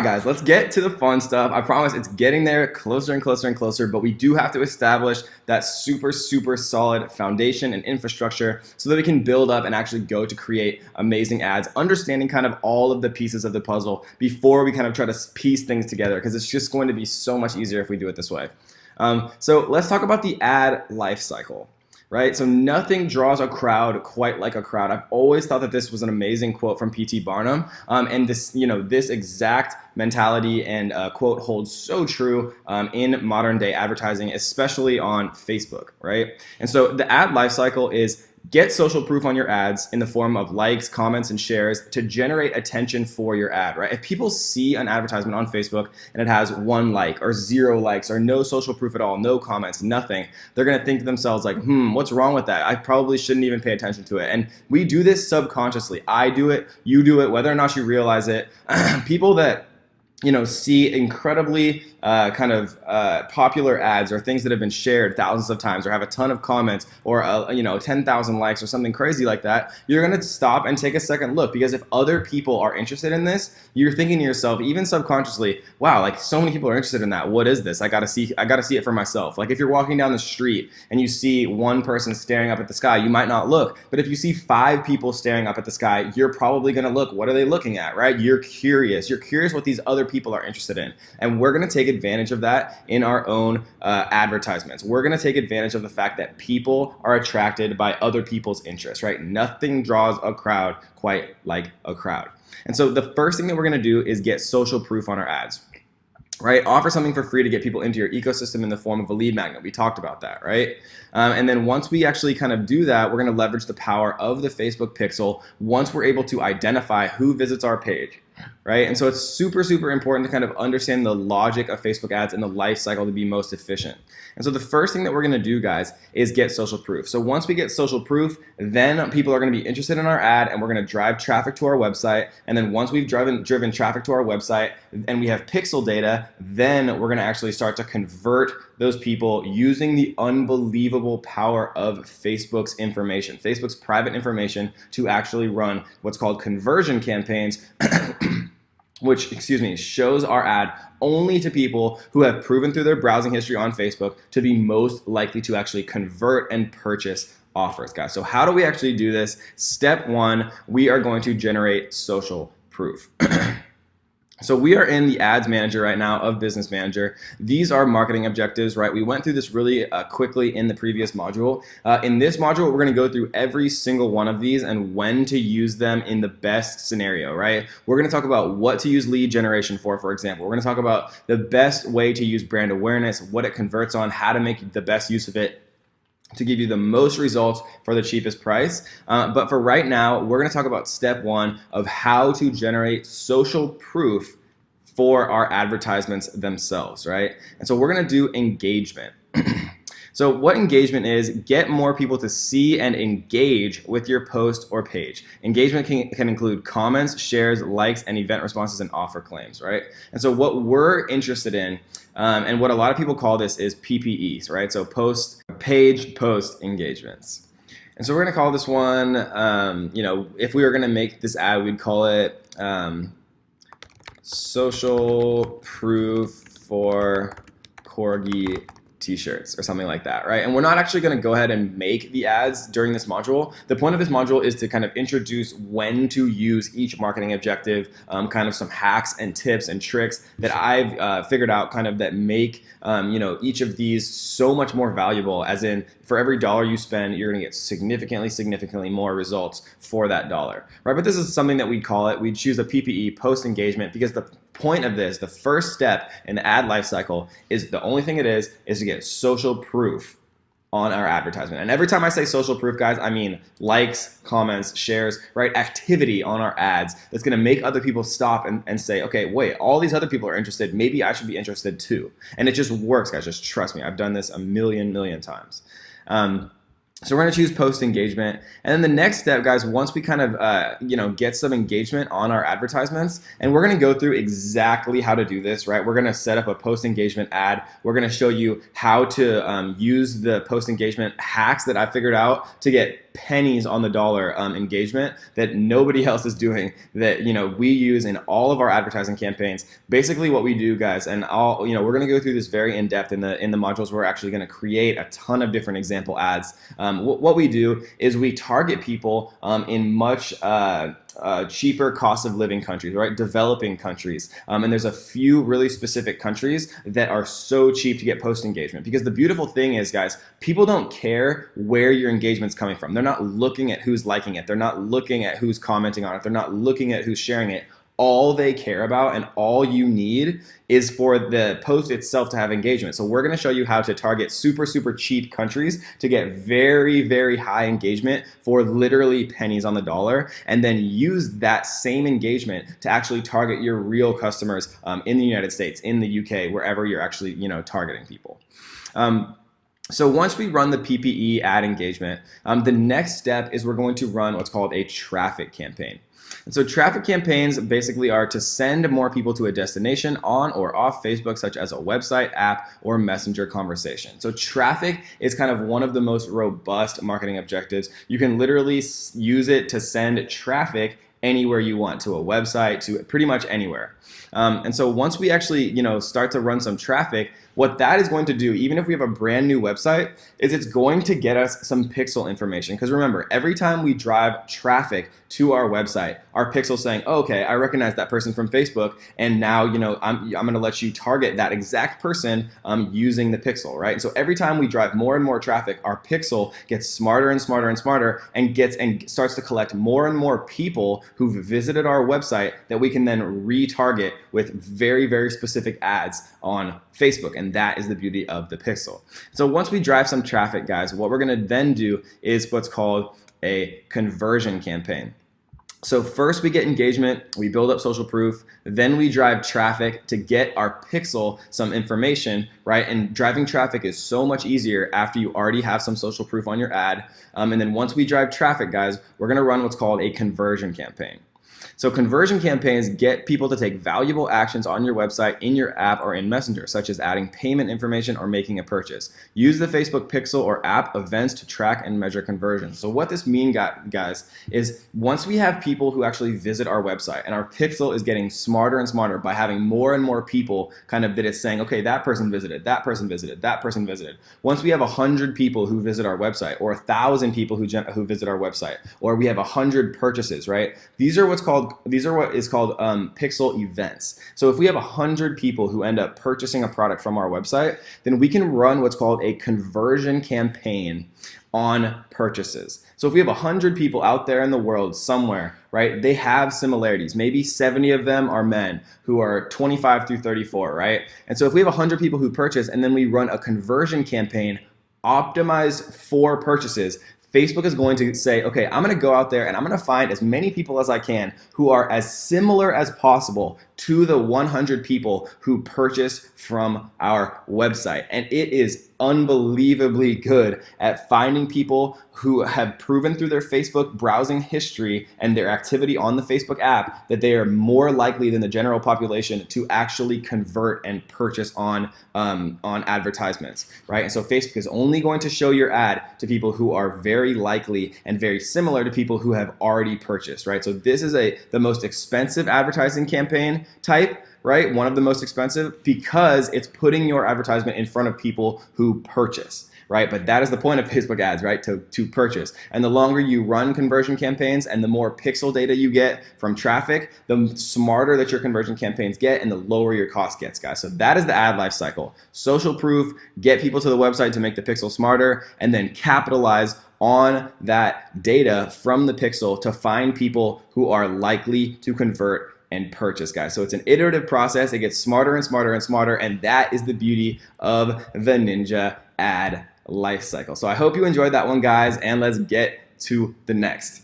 Guys, let's get to the fun stuff. I promise it's getting there closer and closer and closer, but we do have to establish that super solid foundation and infrastructure so that we can build up and actually go to create amazing ads, understanding kind of all of the pieces of the puzzle before we kind of try to piece things together, because it's just going to be so much easier if we do it this way. So let's talk about the ad life cycle. Right? So nothing draws a crowd quite like a crowd. I've always thought that this was an amazing quote from P.T. Barnum. And this exact mentality and quote holds so true in modern day advertising, especially on Facebook, right? And so the ad life cycle is get social proof on your ads in the form of likes, comments, and shares to generate attention for your ad, right? If people see an advertisement on Facebook and it has 1 like or 0 likes or no social proof at all, no comments, nothing, they're gonna think to themselves like, what's wrong with that? I probably shouldn't even pay attention to it. And we do this subconsciously. I do it, you do it, whether or not you realize it. People that see incredibly popular ads or things that have been shared thousands of times or have a ton of comments or 10,000 likes or something crazy like that, you're going to stop and take a second look, because if other people are interested in this, you're thinking to yourself, even subconsciously, wow, like so many people are interested in that. What is this? I got to see it for myself. Like if you're walking down the street and you see one person staring up at the sky, you might not look. But if you see 5 people staring up at the sky, you're probably going to look. What are they looking at, right? You're curious. You're curious what these other people are interested in. And we're going to take advantage of that in our own advertisements. We're going to take advantage of the fact that people are attracted by other people's interests, right? Nothing draws a crowd quite like a crowd. And so the first thing that we're going to do is get social proof on our ads. Right? Offer something for free to get people into your ecosystem in the form of a lead magnet. We talked about that, right? And then once we actually kind of do that, we're going to leverage the power of the Facebook pixel once we're able to identify who visits our page, right? And so it's super important to kind of understand the logic of Facebook ads and the life cycle to be most efficient. And so the first thing that we're going to do, guys, is get social proof. So once we get social proof, then people are going to be interested in our ad and we're going to drive traffic to our website. And then once we've driven traffic to our website and we have pixel data, then we're going to actually start to convert those people using the unbelievable power of Facebook's information, Facebook's private information, to actually run what's called conversion campaigns, which, shows our ad only to people who have proven through their browsing history on Facebook to be most likely to actually convert and purchase offers, guys. So how do we actually do this? Step 1, we are going to generate social proof. So we are in the ads manager right now of Business Manager. These are marketing objectives, right? We went through this really quickly in the previous module. In this module, we're going to go through every single one of these and when to use them in the best scenario, right? We're going to talk about what to use lead generation for example. We're going to talk about the best way to use brand awareness, what it converts on, how to make the best use of it to give you the most results for the cheapest price. But for right now, we're gonna talk about step 1 of how to generate social proof for our advertisements themselves, right? And so we're gonna do engagement. So what engagement is, get more people to see and engage with your post or page. Engagement can include comments, shares, likes, and event responses and offer claims, right? And so what we're interested in, and what a lot of people call this is PPEs, right? So page post engagements. And so we're gonna call this one, if we were gonna make this ad, we'd call it social proof for corgi t-shirts or something like that, right? And we're not actually going to go ahead and make the ads during this module. The point of this module is to kind of introduce when to use each marketing objective, kind of some hacks and tips and tricks that I've figured out kind of that make each of these so much more valuable, as in for every dollar you spend, you're going to get significantly more results for that dollar, right? But this is something that we'd call it, we'd choose a PPE, post engagement, because the point of this, the first step in the ad lifecycle, is the only thing it is to get social proof on our advertisement. And every time I say social proof, guys, I mean likes, comments, shares, right? Activity on our ads that's gonna make other people stop and say, okay, wait, all these other people are interested, maybe I should be interested too. And it just works, guys, just trust me. I've done this a million times. So we're gonna choose post engagement. And then the next step, guys, once we kind of get some engagement on our advertisements, and we're gonna go through exactly how to do this, right? We're gonna set up a post engagement ad. We're gonna show you how to use the post engagement hacks that I figured out to get pennies on the dollar engagement that nobody else is doing, that we use in all of our advertising campaigns. Basically what we do, guys, and we're going to go through this very in depth in the modules. We're actually going to create a ton of different example ads. What we do is we target people in much cheaper cost of living countries, right? Developing countries. And there's a few really specific countries that are so cheap to get post engagement, because the beautiful thing is, guys, people don't care where your engagement's coming from. They're not looking at who's liking it. They're not looking at who's commenting on it. They're not looking at who's sharing it. All they care about and all you need is for the post itself to have engagement. So we're going to show you how to target super, super cheap countries to get very, very high engagement for literally pennies on the dollar, and then use that same engagement to actually target your real customers in the United States, in the UK, wherever you're actually targeting people. So once we run the PPE ad engagement, the next step is we're going to run what's called a traffic campaign. And so traffic campaigns basically are to send more people to a destination on or off Facebook, such as a website, app, or messenger conversation. So traffic is kind of one of the most robust marketing objectives. You can literally use it to send traffic anywhere you want, to a website, to pretty much anywhere. And so once we actually start to run some traffic, what that is going to do, even if we have a brand new website, is it's going to get us some pixel information. Because remember, every time we drive traffic to our website, our pixel's saying, oh, okay, I recognize that person from Facebook, and now I'm going to let you target that exact person using the pixel, right? And so every time we drive more and more traffic, our pixel gets smarter and smarter and smarter, and starts to collect more and more people who've visited our website that we can then retarget with very, very specific ads on Facebook. And that is the beauty of the pixel. So once we drive some traffic, guys, what we're going to then do is what's called a conversion campaign. So first we get engagement, we build up social proof, then we drive traffic to get our pixel some information, right? And driving traffic is so much easier after you already have some social proof on your ad. And then once we drive traffic, guys, we're gonna run what's called a conversion campaign. So conversion campaigns get people to take valuable actions on your website, in your app, or in Messenger, such as adding payment information or making a purchase. Use the Facebook Pixel or app events to track and measure conversions. So what this means, guys, is once we have people who actually visit our website, and our pixel is getting smarter and smarter by having more and more people kind of that it's saying, okay, that person visited, that person visited, that person visited. Once we have 100 people who visit our website, or 1,000 people who visit our website, or we have 100 purchases, right? These are what is called pixel events. So if we have 100 people who end up purchasing a product from our website, then we can run what's called a conversion campaign on purchases. So if we have 100 people out there in the world somewhere, right, they have similarities. Maybe 70 of them are men who are 25 through 34, right? And so if we have 100 people who purchase, and then we run a conversion campaign optimized for purchases, Facebook is going to say, okay, I'm going to go out there and I'm going to find as many people as I can who are as similar as possible to the 100 people who purchase from our website. And it is unbelievably good at finding people who have proven through their Facebook browsing history and their activity on the Facebook app that they are more likely than the general population to actually convert and purchase on advertisements, right? And so Facebook is only going to show your ad to people who are very likely and very similar to people who have already purchased, right? So this is the most expensive advertising campaign type, right? One of the most expensive, because it's putting your advertisement in front of people who purchase, right? But that is the point of Facebook ads, right? To purchase. And the longer you run conversion campaigns and the more pixel data you get from traffic, the smarter that your conversion campaigns get and the lower your cost gets, guys. So that is the ad life cycle. Social proof, get people to the website to make the pixel smarter, and then capitalize on that data from the pixel to find people who are likely to convert and purchase, guys. So it's an iterative process. It gets smarter and smarter and smarter, and that is the beauty of the Ninja ad life cycle. So I hope you enjoyed that one, guys, and let's get to the next.